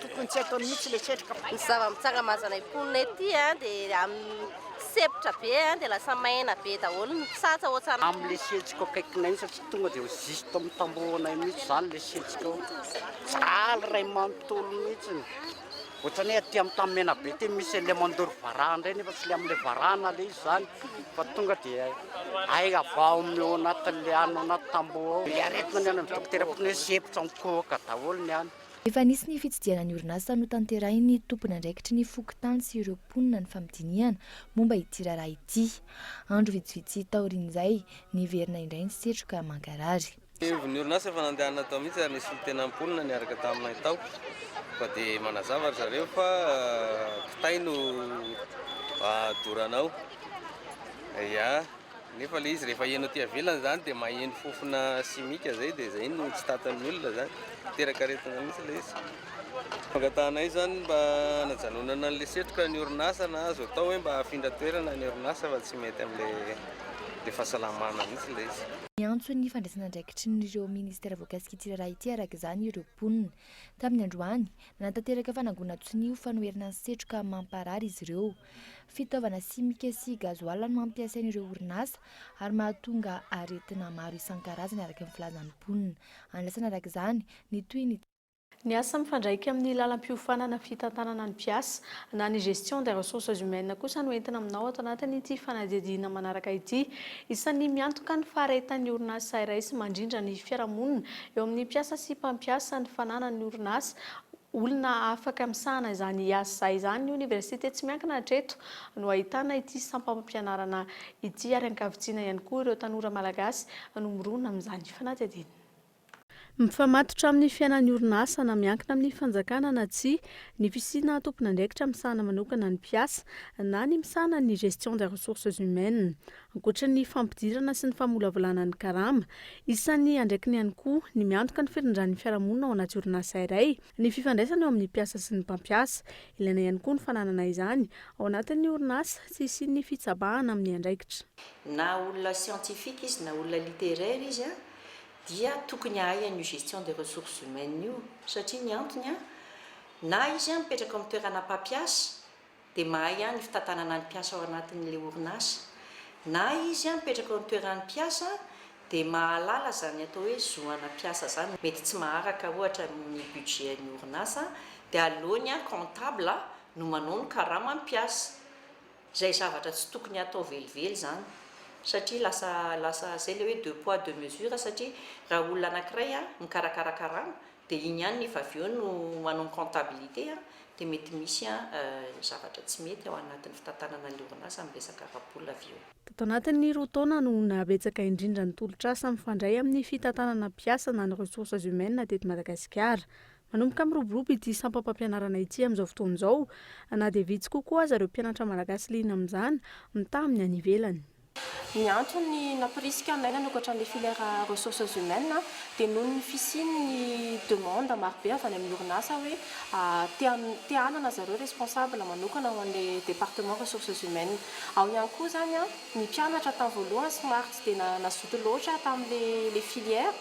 tokony tsy ataony mihitsy le setroka. Ny zava-mitsanga mazana mponina ety dia amin'ny sepotra be dia lasa maina be daholo ny tsatsa ohatrany. Amin'le setroka akaikinay satria tonga dia zista amin'ny tambohonay mihitsy zany le setroka. Tsaly ray manontolo mihitsy. Ohatrany aty amin'ny tamena be ty misy le mandoro varahana indray nefa tsy le amin'le varahana le izy zany fa tonga dia ay avao amin'io anatin'le ano anaty tamboho ao. Le aretina ny any amin'ny dokotera mpone sepotra mikohoka daholo ny any. Efa nisy ny fitsidiana ny orinasa no tanterahin'ny tompona andraikitry ny fokontany sy ireo mponina ny famidiniana momba ity raharaha ity. Andro vitsivitsy taorian'izay niverina indray ny setroka mankarary. Ny orinasa efa nandehanana tao mihitsy ary nisy tena mponina niaraka taminay tao fa dia manazava zareo fa kitay no adoranao. Ya, nefa le izy rehefa heno aty avelany zany dia maheno fofona simika zay dia zay no tsy tatan'ny olona zany. Teraka aretina mihitsy le izy. Fangatanay zany mba najanonana an'le setroka ny orinasa na azo atao hoe mba afindra toerana ny orinasa fa tsy mety amin'le fahasalamana mihitsy le izy. Miantso ny fandraisana andraikitry nyreo ministera voakasika ity raharaha ity araka izany ireo mponina. Tamin'ny androany nanatanteraka fanangona tsonio fanoherina ny setroka mamparary izy ireo. Fitaovana simika sy gazoal no ampiasain'ireo orinasa ary mahatonga aretina maro isan-karazany araka ny filazan'ny mponina. Andrasana araka izany ny toy ny Ny asa mifandраika amin'ny lalam-piofanana fitantanana ny mpiasa na ny gestion des ressources humaines kosa no entina aminao ato anatin'ity fanadihadiana manaraka ity. Isan'ny miantoka ny faharetan'ny orinasa iray sy mandrindra ny fiarahamonina eo amin'ny mpiasa sy mpampiasa ny fananany orinasa olona afaka misahana izany asa izany ny université tsy miankina hatreto no ahitana ity sampam-pampianarana ity ary ankavitsiana ihany koa ireo tanora malagasy no mirona amin'izany fanadihadiana. Mifamatotra amin'ny fiainan'ny orinasa na miankina amin'ny fanjakana na tsy ny fisiana tompon'andraikitra misahana manokana ny mpiasa na ny misahana ny gestion des ressources humaines. Ankoatra ny fampidirana sy ny famolavolana ny karama, isan'ny andraikiny ihany koa ny miantoka ny firindran'ny fiarahamonina ao anaty orinasa iray, ny fifandraisana eo amin'ny mpiasa sy ny mpampiasa. Ilaina ihany koa ny fananana izany ao anatin'ny orinasa sy ny fitsabahana amin'ny andraikitra. Na olona scientifique izy na olona littéraire izy dia tokony ahay ny gestion des ressources humaines io satria ny antony na izy mipetraka amin'ny toerana mpampiasa dia mahay ny fitantanana ny mpiasa ao anatin'ilay orinasa, na izy mipetraka amin'ny toeran'ny mpiasa dia mahalala zany atao hoe zoana mpiasa zany. Mety tsy maharaka ohatra ny budgetn'ny orinasa dia aloany comptable no manao ny karama ny mpiasa. Izay zavatra tsy tokony atao velively zany. Satria lasa zay le hoe 2 poids 2 mesures satria raha olona anankiray mikarakara karama dia iny ihany ny avy eo no manao comptabilité dia mety misy zavatra tsy mety ao anatin'ny fitantanana ny orinasa amin'ny resaka ara-bola avy eo. Tato anatin'ny roa taona no nabetsaka indrindra ny tolotrasa mifandray amin'ny fitantanana mpiasa na ny ressources humaines teto Madagasikara. Manomboka miroborobo ity sampam-pampianarana ity amin'izao fotoana izao, na dia vitsy kokoa aza ireo mpianatra malagasy liana amin'izany mitaha amin'ny any ivelany. Ny antony nampirisika anay nanokatra ny filière ressources humaines dia noho ny fisian'ny demande marobe avy any amin'ny orinasa hoe te hanana zareo responsable manokana ho an'ilay département ressources humaines. Ao ihany koa zany ny mpianatra tamin'ny voalohany somary tsy dia nazoto loatra tamin'ilay filière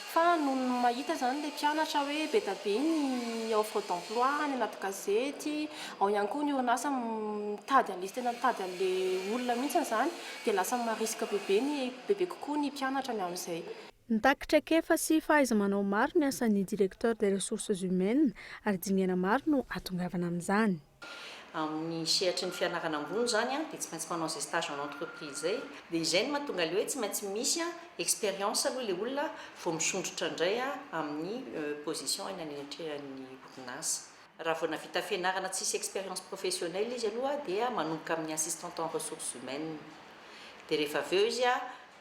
fa no mahita zany ilay mpianatra hoe be tabe ny offre d'emploi ny anaty gazety, ao ihany koa ny orinasa mitady an'ilay tena mitady an'ilay olona mihitsy zany dia lasa maharisika bebe kokoa ny mpianatra ny amin'izay. Nitakitra kefa sy fahaiza-manao maro ny asan'ny directeur des ressources humaines ary dingana maro no atongavana amin'izany. Amin'ny sehatry ny fianarana ambony zany dia tsy maintsy manao izay stage en entreprise zay dia izay no mahatonga ilay hoe tsy maintsy misy expérience aloha ilay olona vao misondrotra indray amin'ny position eny anatrehan'ny orinasa. Raha vao navita fianarana tsisy expérience professionnelle izy aloha dia manomboka amin'ny assistante en ressources humaines dia rehefa avy eo izy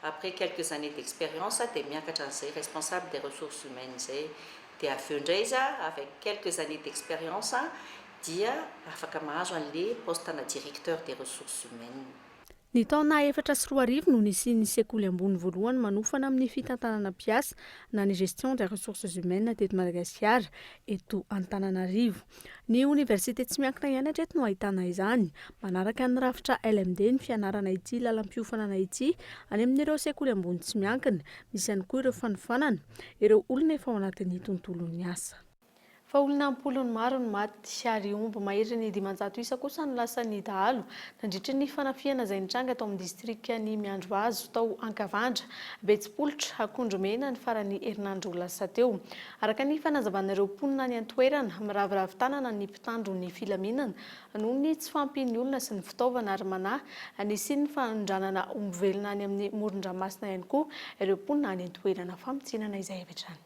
après quelques années d'expérience dia miakatra an'izay responsable des ressources humaines zay dia avy eo indray izy avec quelques années d'expérience dia afaka mahazo an'ilay postana directeur des ressources humaines. Ny taona 4 no nisian'ny sekoly ambony voalohany manofana amin'ny fitantanana mpiasa na ny gestion des ressources humaines teto Madagasikara eto Antananarivo. Ny université tsy miankina ihany hatreto no ahitana izany. Manaraka ny rafitra LMD ny fianarana ity lalam-piofanana ity any amin'ireo sekoly ambony tsy miankina, misy ihany koa ireo fanofanana ireo olona efa ao anatin'ny tontolon'ny asa. Fa olona ampolony maro no maty ary omby mahery ny 500 isa kosa no lasa ny dahalo nandritra ny fanafiana izay nitranga tao amin'ny distrikany Miandroazo tao Ankavandra, Betsipolitra, Akondro Mena ny farany herinandro lasa teo. Araka ny fanazavan'ireo mponina ny antoerana miravoravo tanana ny mpitandro ny filaminana noho ny tsy fampin'ny olona sy ny fitaovana ary manahy nisy ny fanondranana omby velona any amin'ny moron-dranomasina ihany koa ireo mponina any antoerana famitsinana izay hapetrany.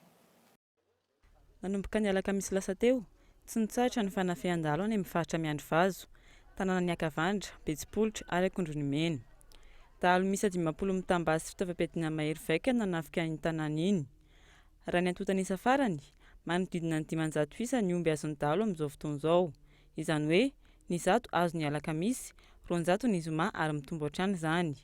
Nanomboka ny alakamisy lasa teo, tsy nitsahatra ny fanafian-dalo any amin'ny faritra Miandrovazo, tanàna ny Akavandra, Betsipolitra ary Akondro Mena. Dahalo misy 50 mitambasy fitaovam-piadiana mahery vaika nanafika ny tanàna iny. Raha ny antontanisa farany, manodidina ny 500 isa ny omby azon'ny dahalo amin'izao fotoana izao. Izany hoe ny 100 azo ny alakamisy, 200 ny zoma ary mitombo hatrany izany.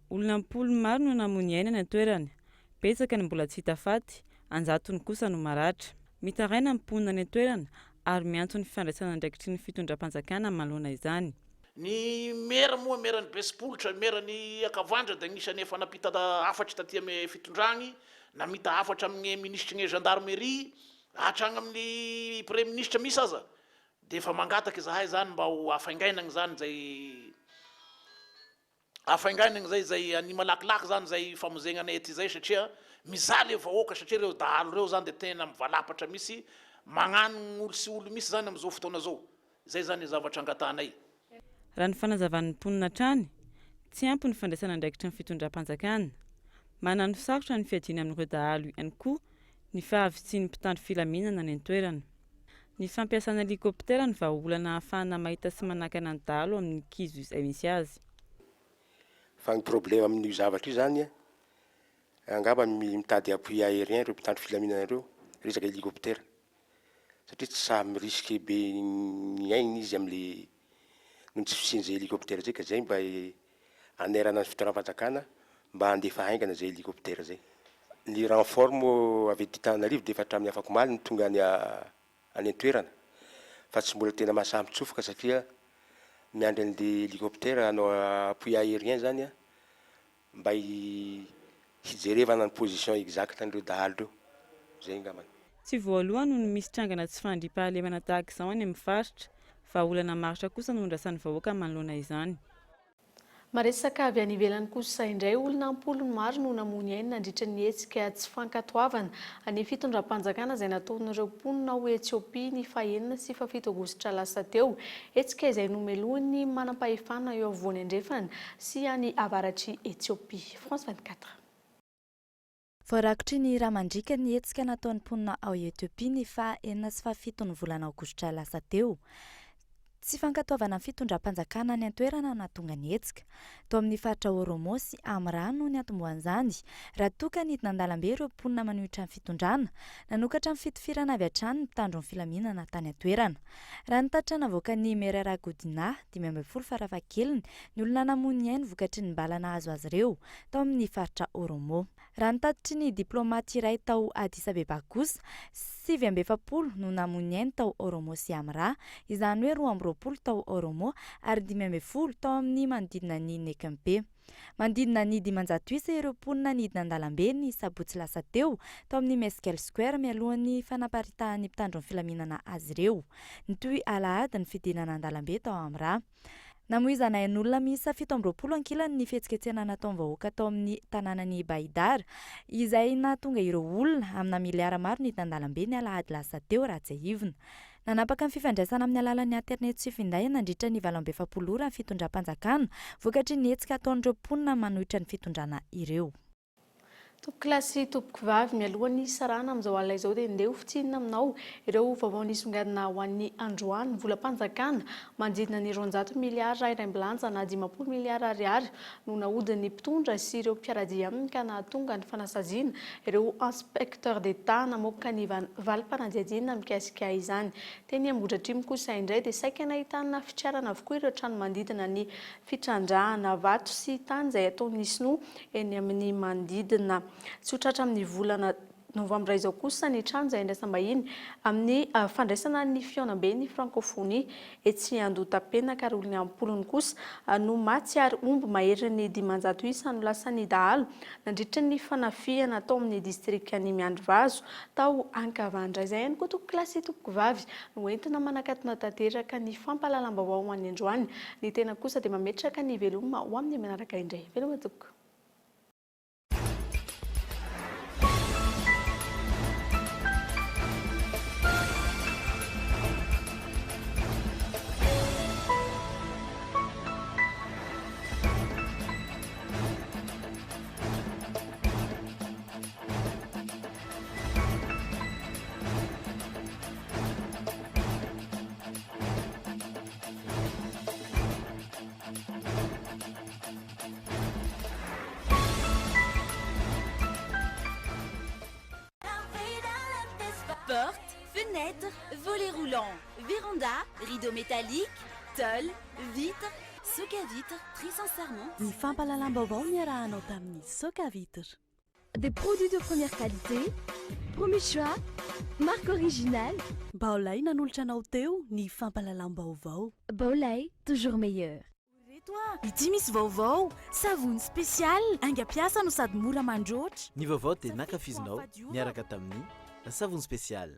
Olona 10 maro no namono aina ny antoerana, betsaka ny mbola tsy hita faty, 100 ny kosa no maratra. Mitaraina mponina ny antoerana ary miantso ny fifandraisana andraikitry ny fitondram-panjakana manoloana izany. Ny mera moa meran'ny Betsipolitra, meran'ny Akavandra dia anisany efa napita hafatra taty amin'ny fitondrany, namita hafatra amin'ny ministre ny gendarmerie, hatrany amin'ny premier ministre misy aza. Dia efa mangataka izahay zany mba ho afaingainana zany zay ny malakilaky zany zay famonzegnana ety zay satria mizaly vahoaka satria ireo dahalo ireo zany dia tena mivalapatra misy magnano olo sy olo misy zany amin'izao fotoana zao. Zay zany zavatra angatanay. Raha ny fanazavan'ny mponina trany, tsy ampy ny fandraisana andraikitry ny fitondram-panjakana. Manano sarotra ny fiadiana amin'ireo dahalo ihany koa ny fahavitsin'ny mpitandro filaminana ny antoerana. Ny fampiasana helikoptera ny vahaolana ahafahana mahita sy manakana ny dahalo amin'ny kizo izay misy azy. Fa ny problème amin'io zavatra io zany angamba mitady appui aérien ireo mpitandro filaminana ireo resaka hélicoptère satria tsy samy risque be ny aigny izy am'le noho tsy fisian'izay hélicoptère zay ka zay mba anerana ny fitoeram-panjakana mba handefa haingana zay hélicoptère zay. Ny renfort moa avy ety Tananarivo dia efa hatramin'ny afako maly ny tonga any an-toerana fa tsy mbola tena mahasamby tsofoka satria miandry an'le hélicoptère hanao appui aérien zany a mba hijerevana ny position exacte an'ireo dahalo reo zay ngamany. Tsy voalohany no misy trangana tsy fandriam-pahalemana tahaka izao any amin'ny faritra fa olana maritra kosa no hondrasan'ny vahoaka manoloana izany. Maresaka avy any ivelany kosa indray olona ampolony maro no namony ainy nandritra ny hetsika tsy fankatoavana any fitondram-panjakana izay nataon'ireo mponina ao Etiopia ny fahaenina sy fafito aogositra lasa teo. Hetsika izay nomeloany manam-pahefana eo afovoany andrefana sy any avaratry Etiopia. France 24. Voarakotry ny ramandrika ny hetsika nataon'ny mponina ao Etiopia ny fahaenina sy fafito ny volana aogositra lasa teo. Tsy fankatoavana ny fitondram-panjakana ny an-toerana nahatonga ny hetsika. Tao amin'ny faritra Oromo sy Amrano ny atomboan'izany. Raha toa ka nidina an-dalambe ireo mponina manohitra ny fitondrana, nanokatra ny fitifirana avy hatrany ny mpitandro ny filaminana tany an-toerana. Raha nitatitra navoaka ny Merera Godina 12 farafahakeliny ny olona namony ainy vokatry ny mbalana nahazo azy ireo tao amin'ny faritra Oromo. Raha nitatitry ny diplomaty iray tao Addis Abeba kosa 740 no namony ainy tao Oromo sy Amra, izany hoe 220 tao Oromo ary 510 tao amin'ny manodidina ny Nekempe. Manodidina ny 500 isa ireo mponina nidina an-dalambe ny sabotsy lasa teo tao amin'ny Meskel Square mialohan'ny fanaparitahan'ny mpitandro ny filaminana azy ireo. Nitoy alahady ny fidinana an-dalambe tao Amra. Namoizana ain'olona miisa 17 ankilany ny fihetsiketsehana nataon'ny vahoaka tao amin'ny tanànan'ny Baidar, izay nahatonga ireo olona amina miliara maro nidina an-dalambe ny alahady lasa teo raha tsy ahivina. Nanapaka ny fifandraisana amin'ny alalan'ny internet sy finday nandritra ny 7 ora ny fitondram-panjakana vokatry ny hetsika ataon'ireo mponina manohitra ny fitondrana ireo. Tompoko kilasy tompoko vavy mialohan'ny sarana amin'izao alina izao dia ndeha ofitsinina aminao ireo vaovao nisongadina ho an'ny androany volam-panjakana manodidina ny 200 miliara iray-bilanja na 50 miliara ariary no nahodin'ny mpitondra sy ireo mpiaradia aminy ka nahatonga ny fanasaziana ireo inspecteur d'État namoaka ny valim-panadihadiana mikasika izany. Teny Ambohidratrimo kosa indray dia saika nahitana fitiarana avokoa ireo trano manodidina ny fitrandrahana vato sy tany izay ataon'ny Sinoa eny amin'ny manodidina. Tsy ho tratra amin'ny volana novambra izao kosa ny trano izay indrasam-bahiny amin'ny fandraisana ny fihaonam-be ny francophonie etsy Andohatapenaka ary olony ampolony kosa no matsy ary omby mahery ny 500 isa no lasa ny dahalo nandritra ny fanafihana tao amin'ny distrika ny Miandrivazo tao Ankavandra. Izay ihany koa tompoko kilasy tompoko vavy no entina manakatona tanteraka ny fampahalalam-baovao ho an'ny androany. Ny tena kosa dia mametraka ny veloma ho amin'ny manaraka indray. Veloma tompoko. Portes, fenêtres, volets roulants, véranda, rideaux métalliques, tôle, vitres, soc à vitres, tri sans serment. Ny fampahalalam-baovao niarahanao tamin'ny soc à vitres. Des produits de première qualité, premier choix, marque originale. Baolay nanolotra anao teo ny fampahalalam-baovao. Baolay, toujours meilleur. Ity misy vaovao, savony spécial, aingam-piasa no sady mora mandroatra. Ny vaovao dia nankafizinao niaraka tamin'ny savony spécial.